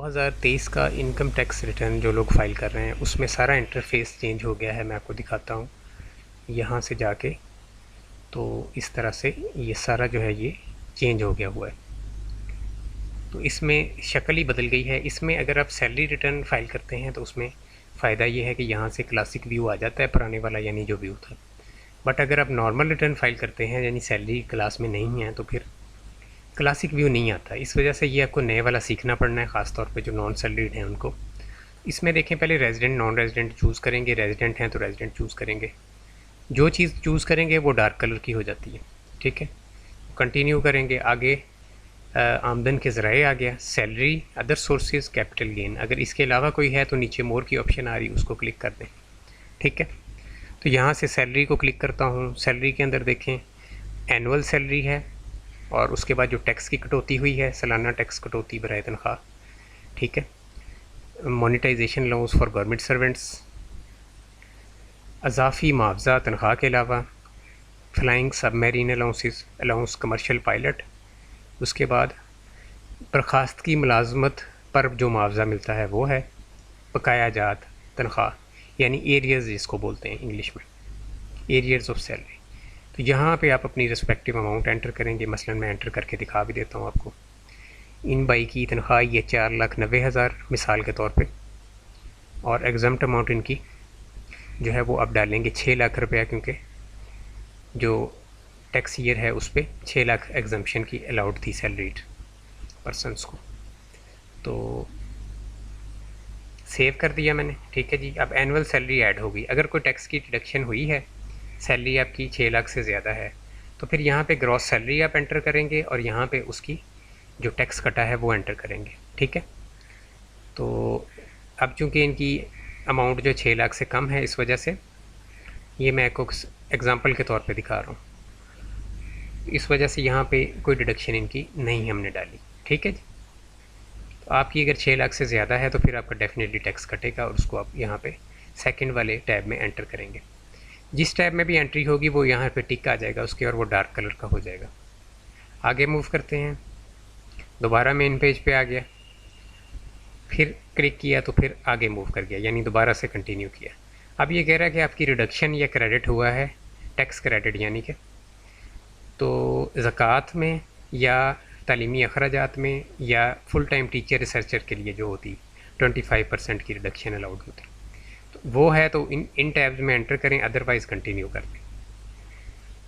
2023 का income tax return जो लोग फाइल कर रहे हैं उसमें सारा इंटरफेस चेंज हो गया है। मैं आपको दिखाता हूँ यहाँ से जाके। तो इस तरह से ये सारा जो है ये चेंज हो गया हुआ है। तो इसमें शक्ल ही बदल गई है। इसमें अगर आप सैलरी रिटर्न फाइल करते हैं तो उसमें फ़ायदा ये है कि यहाँ से क्लासिक व्यू आ जाता है, पुराने वाला यानी जो व्यू था। बट अगर आप नॉर्मल रिटर्न फाइल करते हैं यानी सैलरी क्लास में नहीं है तो फिर क्लासिक व्यू नहीं आता। इस वजह से ये आपको नए वाला सीखना पड़ना है, ख़ास तौर पे जो नॉन सैलरीड हैं उनको। इसमें देखें, पहले रेजिडेंट नॉन रेजिडेंट चूज़ करेंगे। रेजिडेंट हैं तो रेजिडेंट चूज़ करेंगे। जो चीज़ चूज़ करेंगे वो डार्क कलर की हो जाती है, ठीक है। कंटिन्यू करेंगे आगे। आमदन के ज़राए आ गया, salary, other sources, capital gain. अगर इसके अलावा कोई है तो नीचे मोर की ऑप्शन आ रही, उसको क्लिक कर दें, ठीक है। तो यहाँ से सैलरी को क्लिक करता हूँ। सैलरी के अंदर देखें एनुअल सैलरी है और उसके बाद जो टैक्स की कटौती हुई है, सालाना टैक्स कटौती बराए तनख्वाह, ठीक है। Monetisation loss for government servants, अजाफी मुआवजा तनख्वाह के अलावा, flying submarine allowances, allowance commercial pilot. उसके बाद बर्खास्त की मुलाजमत पर जो मुआवजा मिलता है वो है, बकाया जात तनख्वाह यानी एरियर्स जिसको बोलते हैं इंग्लिश में, एरियर्स ऑफ सैलरी। तो यहाँ पे आप अपनी रिस्पेक्टिव अमाउंट एंटर करेंगे। मसलन मैं एंटर करके दिखा भी देता हूँ आपको। इन बाई की तनख्वाह ये 4,90,000 मिसाल के तौर पे, और एग्जाम्ट अमाउंट इनकी जो है वो आप डालेंगे 6 लाख रुपया, क्योंकि जो टैक्स ईयर है उस पर 6 लाख एग्जाम्पशन की अलाउड थी सैलरीड पर्सनस को। तो सेव कर दिया मैंने, ठीक है जी। अब एनुअल सैलरी ऐड होगी। अगर कोई टैक्स की डिडक्शन हुई है, सैलरी आपकी 6 लाख से ज़्यादा है, तो फिर यहाँ पे ग्रॉस सैलरी आप एंटर करेंगे और यहाँ पे उसकी जो टैक्स कटा है वो एंटर करेंगे, ठीक है। तो अब चूँकि इनकी अमाउंट जो 6 लाख से कम है, इस वजह से ये मैं आपको एग्ज़ाम्पल के तौर पे दिखा रहा हूँ। इस वजह से यहाँ पे कोई डिडक्शन इनकी नहीं हमने डाली, ठीक है जी। तो आपकी अगर 6 लाख से ज़्यादा है तो फिर आपका डेफिनेटली टैक्स कटेगा और उसको आप यहाँ पे सेकंड वाले टैब में एंटर करेंगे। जिस टैब में भी एंट्री होगी वो यहाँ पे टिक आ जाएगा उसके, और वो डार्क कलर का हो जाएगा। आगे मूव करते हैं। दोबारा मेन पेज पे आ गया, फिर क्लिक किया तो फिर आगे मूव कर गया, यानी दोबारा से कंटिन्यू किया। अब ये कह रहा है कि आपकी रिडक्शन या क्रेडिट हुआ है, टैक्स क्रेडिट यानी कि, तो ज़कात में या तालीमी अखराजात में या फुल टाइम टीचर रिसर्चर के लिए जो होती 25% की रिडक्शन अलाउड होती, तो वो है। तो इन टैब्स में एंटर करें, अदरवाइज़ कंटिन्यू कर दें।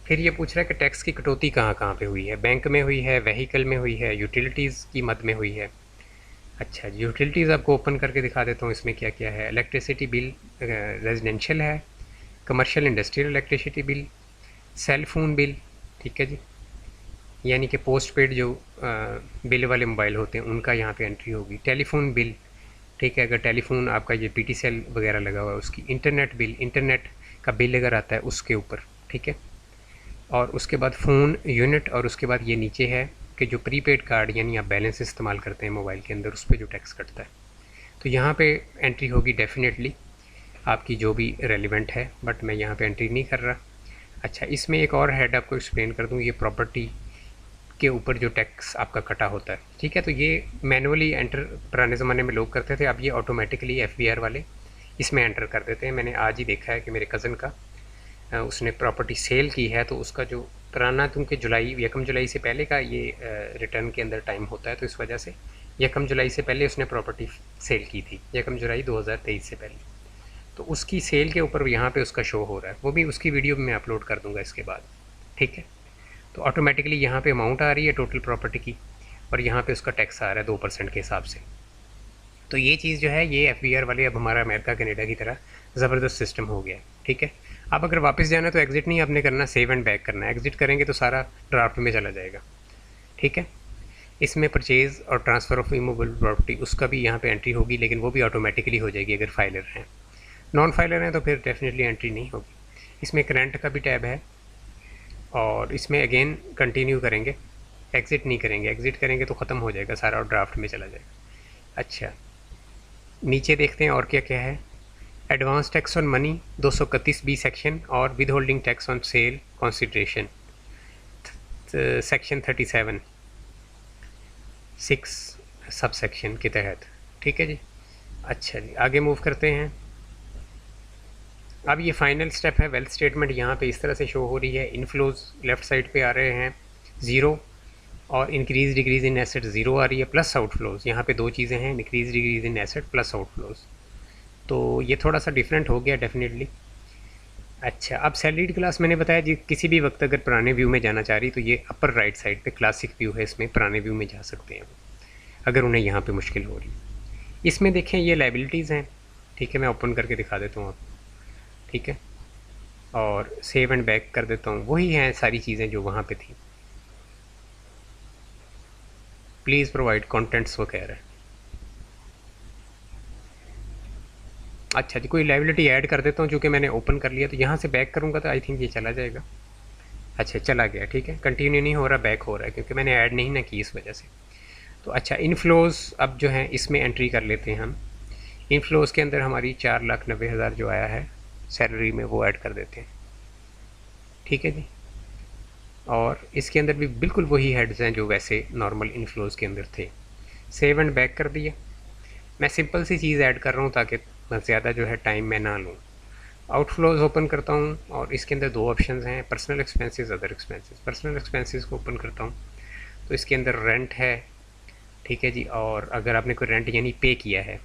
फिर ये पूछ रहा है कि टैक्स की कटौती कहाँ कहाँ पे हुई है। बैंक में हुई है, व्हीकल में हुई है, यूटिलिटीज़ की मद में हुई है। अच्छा, यूटिलिटीज़ आपको ओपन करके दिखा देता हूँ इसमें क्या क्या है। इलेक्ट्रिसिटी बिल रेजिडेंशियल है, commercial industrial electricity bill, cell phone bill, ठीक है जी, यानी कि पोस्ट पेड जो बिल वाले मोबाइल होते हैं उनका यहाँ पे एंट्री होगी। टेलीफोन बिल, ठीक है, अगर टेलीफोन आपका ये PTCL वगैरह लगा हुआ है उसकी। इंटरनेट बिल, इंटरनेट का बिल अगर आता है उसके ऊपर, ठीक है। और उसके बाद फ़ोन यूनिट, और उसके बाद ये नीचे है कि जो प्रीपेड कार्ड यानी आप बैलेंस इस्तेमाल करते हैं मोबाइल के अंदर, उस पर जो टैक्स कटता है, तो यहाँ पे एंट्री होगी डेफिनेटली आपकी जो भी रेलिवेंट है, बट मैं यहाँ पे एंट्री नहीं कर रहा। अच्छा, इसमें एक और हेड आपको एक्सप्लेन कर दूँ। ये प्रॉपर्टी के ऊपर जो टैक्स आपका कटा होता है, ठीक है, तो ये मैनुअली एंटर पुराने ज़माने में लोग करते थे, अब ये ऑटोमेटिकली FBR वाले इसमें एंटर कर देते हैं। मैंने आज ही देखा है कि मेरे कज़न का उसने प्रॉपर्टी सेल की है, तो उसका जो पुराना, क्योंकि जुलाई 1 जुलाई से पहले का ये रिटर्न के अंदर टाइम होता है, तो इस वजह से 1 जुलाई से पहले उसने प्रॉपर्टी सेल की थी, 1 जुलाई 2023 से पहले। तो उसकी सेल के ऊपर यहाँ पे उसका शो हो रहा है, वो भी उसकी वीडियो मैं अपलोड कर दूँगा इसके बाद, ठीक है। तो ऑटोमेटिकली यहाँ पे अमाउंट आ रही है टोटल प्रॉपर्टी की, और यहाँ पे उसका टैक्स आ रहा है 2% के हिसाब से। तो ये चीज़ जो है ये FBR वाले अब हमारा अमेरिका कनाडा की तरह ज़बरदस्त सिस्टम हो गया है, ठीक है। अब अगर वापस जाना है तो एग्ज़िट नहीं आपने करना, सेव एंड बैक करना है। एग्ज़िट करेंगे तो सारा ड्राफ्ट में चला जाएगा, ठीक है। इसमें परचेज़ और ट्रांसफ़र ऑफ इमूवेबल प्रॉपर्टी, उसका भी यहाँ पे एंट्री होगी, लेकिन वो भी ऑटोमेटिकली हो जाएगी अगर फाइलर हैं। नॉन फाइलर हैं तो फिर डेफिनेटली एंट्री नहीं होगी। इसमें करंट का भी टैब है, और इसमें अगेन कंटिन्यू करेंगे, एग्ज़िट नहीं करेंगे। एग्ज़िट करेंगे तो ख़त्म हो जाएगा सारा और ड्राफ्ट में चला जाएगा। अच्छा, नीचे देखते हैं और क्या क्या है। Advance tax on money 231B सेक्शन, और withholding tax on sale consideration section 37 6 sub section के तहत ठीक है जी। अच्छा जी, आगे मूव करते हैं। अब ये फाइनल स्टेप है, वेल्थ स्टेटमेंट यहाँ पे इस तरह से शो हो रही है। इनफ्लोज लेफ्ट साइड पे आ रहे हैं 0 और इंक्रीज डिक्रीज इन एसेट 0 आ रही है, प्लस आउटफ्लोज। यहाँ पे दो चीज़ें हैं, increase decrease in asset plus outflows. तो ये थोड़ा सा डिफरेंट हो गया डेफिनेटली। अच्छा, अब सैलरीड क्लास मैंने बताया जी, किसी भी वक्त अगर पुराने व्यू में जाना चाह रही तो ये अपर राइट साइड पे क्लासिक व्यू है, इसमें पुराने व्यू में जा सकते हैं अगर उन्हें यहाँ पे मुश्किल हो रही। इसमें देखें ये लाइबिलिटीज़ हैं, ठीक है, मैं ओपन करके दिखा देता हूँ आपको, ठीक है, और सेव एंड बैक कर देता हूँ। वही हैं सारी चीज़ें जो वहाँ पे थी। प्लीज़ प्रोवाइड कॉन्टेंट्स वगैरह। अच्छा जी, कोई लाइबिलिटी ऐड कर देता हूँ जो कि मैंने ओपन कर लिया, तो यहाँ से बैक करूँगा तो आई थिंक ये चला जाएगा। अच्छा, चला गया, ठीक है, कंटिन्यू नहीं हो रहा, बैक हो रहा है क्योंकि मैंने ऐड नहीं ना की इस वजह से। तो अच्छा, इनफ्लोज़ अब जो है इसमें एंट्री कर लेते हैं हम। इनफ्लोज़ के अंदर हमारी 4,90,000 जो आया है सैलरी में, वो ऐड कर देते हैं, ठीक है जी। और इसके अंदर भी बिल्कुल वही हेड्स हैं जो वैसे नॉर्मल इनफ्लोज़ के अंदर थे। सेव एंड बैक कर दिया। मैं सिंपल सी चीज़ ऐड कर रहा हूँ ताकि ज़्यादा जो है टाइम मैं ना लूँ। आउटफ्लोज ओपन करता हूँ और इसके अंदर दो ऑप्शंस हैं, personal expenses, other expenses. Personal expenses को ओपन करता हूँ तो इसके अंदर रेंट है, ठीक है जी, और अगर आपने कोई रेंट यानी पे किया है,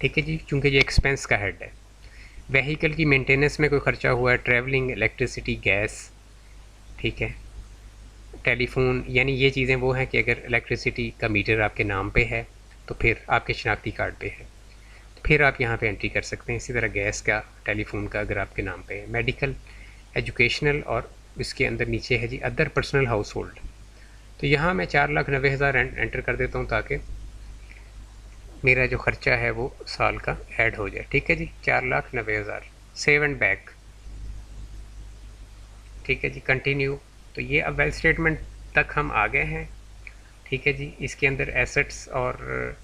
ठीक है जी, चूँकि ये एक्सपेंस का हेड है। व्हीकल की मेंटेनेंस में कोई ख़र्चा हुआ है, ट्रैवलिंग, इलेक्ट्रिसिटी, गैस, ठीक है, टेलीफोन, यानी ये चीज़ें वो हैं कि अगर इलेक्ट्रिसिटी का मीटर आपके नाम पे है तो फिर आपके शनाख्ती कार्ड पे है, फिर आप यहाँ पे एंट्री कर सकते हैं। इसी तरह गैस का, टेलीफोन का अगर आपके नाम पे है, मेडिकल, एजुकेशनल, और इसके अंदर नीचे है जी अदर पर्सनल हाउस होल्ड। तो यहाँ मैं 4,90,000 एंटर कर देता हूँ ताकि मेरा जो ख़र्चा है वो साल का ऐड हो जाए, ठीक है जी, 4,90,000। सेव एंड बैक, ठीक है जी, कंटिन्यू। तो ये अब वेल्थ स्टेटमेंट तक हम आ गए हैं, ठीक है जी। इसके अंदर एसेट्स और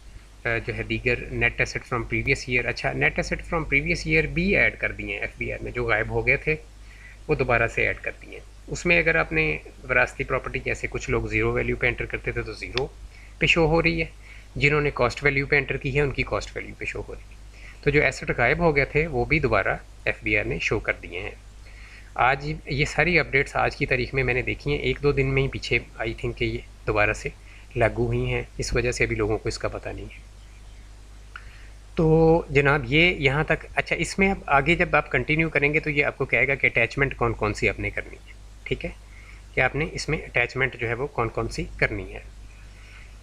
जो है दीगर net asset from previous year. अच्छा, net asset from previous year भी ऐड कर दिए हैं एफबीआर में, जो गायब हो गए थे वो दोबारा से ऐड कर दिए हैं। उसमें अगर आपने विरासती प्रॉपर्टी, जैसे कुछ लोग ज़ीरो वैल्यू पे एंटर करते थे तो ज़ीरो पे शो हो रही है, जिन्होंने कॉस्ट वैल्यू पे एंटर की है उनकी कॉस्ट वैल्यू पे शो हो रही है। तो जो एसेट गायब हो गए थे वो भी दोबारा एफबीआर ने शो कर दिए हैं। आज ये सारी अपडेट्स आज की तारीख में मैंने देखी हैं, 1-2 दिन में ही पीछे आई थिंक कि ये दोबारा से लागू हुई हैं, इस वजह से अभी लोगों को इसका पता नहीं है। तो जनाब ये यहाँ तक। अच्छा, इसमें अब आगे जब आप कंटिन्यू करेंगे तो ये आपको कहेगा कि अटैचमेंट कौन कौन सी आपने करनी है, ठीक है, कि आपने इसमें अटैचमेंट जो है वो कौन कौन सी करनी है,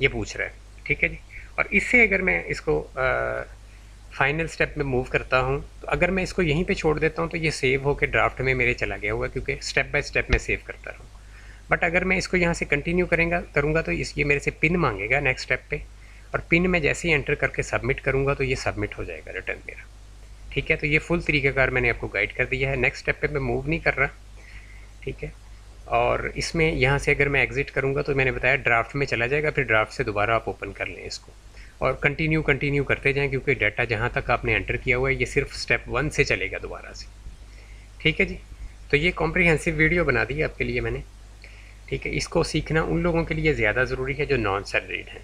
ये पूछ रहा है, ठीक है जी। और इससे अगर मैं इसको फाइनल स्टेप में मूव करता हूँ तो अगर मैं इसको यहीं पे छोड़ देता हूँ तो ये सेव होकर ड्राफ्ट में मेरे चला गया हुआ, क्योंकि स्टेप बाय स्टेप मैं सेव करता रहूँ। बट अगर मैं इसको यहाँ से कंटिन्यू करूँगा तो ये मेरे से पिन मांगेगा नेक्स्ट स्टेप पे, और पिन में जैसे ही एंटर करके सबमिट करूँगा तो ये सबमिट हो जाएगा रिटर्न मेरा, ठीक है। तो ये फुल तरीक़ाकार मैंने आपको गाइड कर दिया है। नेक्स्ट स्टेप पे मैं मूव नहीं कर रहा, ठीक है। और इसमें यहाँ से अगर मैं एग्ज़िट करूँगा तो मैंने बताया ड्राफ्ट में चला जाएगा, फिर ड्राफ्ट से दोबारा आप ओपन कर लें इसको और कंटिन्यू करते जाएं, क्योंकि डाटा जहाँ तक आपने एंटर किया हुआ है ये सिर्फ स्टेप 1 से चलेगा दोबारा से, ठीक है जी। तो ये कॉम्प्रिहेंसिव वीडियो बना दी आपके लिए मैंने, ठीक है। इसको सीखना उन लोगों के लिए ज़्यादा ज़रूरी है जो नॉन सैलरीड हैं,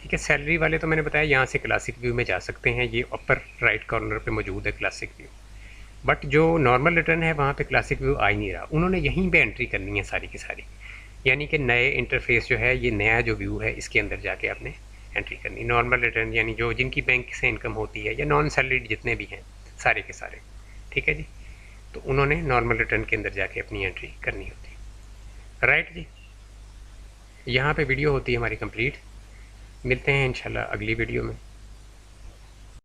ठीक है। सैलरी वाले तो मैंने बताया यहाँ से क्लासिक व्यू में जा सकते हैं, ये अपर राइट कॉर्नर पे मौजूद है क्लासिक व्यू। बट जो नॉर्मल रिटर्न है वहाँ पे क्लासिक व्यू आ ही नहीं रहा, उन्होंने यहीं पे एंट्री करनी है सारी की सारी, यानी कि नए इंटरफेस जो है, ये नया जो व्यू है इसके अंदर जाके आपने एंट्री करनी। नॉर्मल रिटर्न यानी जो जिनकी बैंक से इनकम होती है या नॉन सैलरीड जितने भी हैं सारे के सारे, ठीक है जी, तो उन्होंने नॉर्मल रिटर्न के अंदर जाके अपनी एंट्री करनी होती है, राइट जी। यहाँ पे वीडियो होती है हमारी कंप्लीट। मिलते हैं इंशाल्लाह अगली वीडियो में।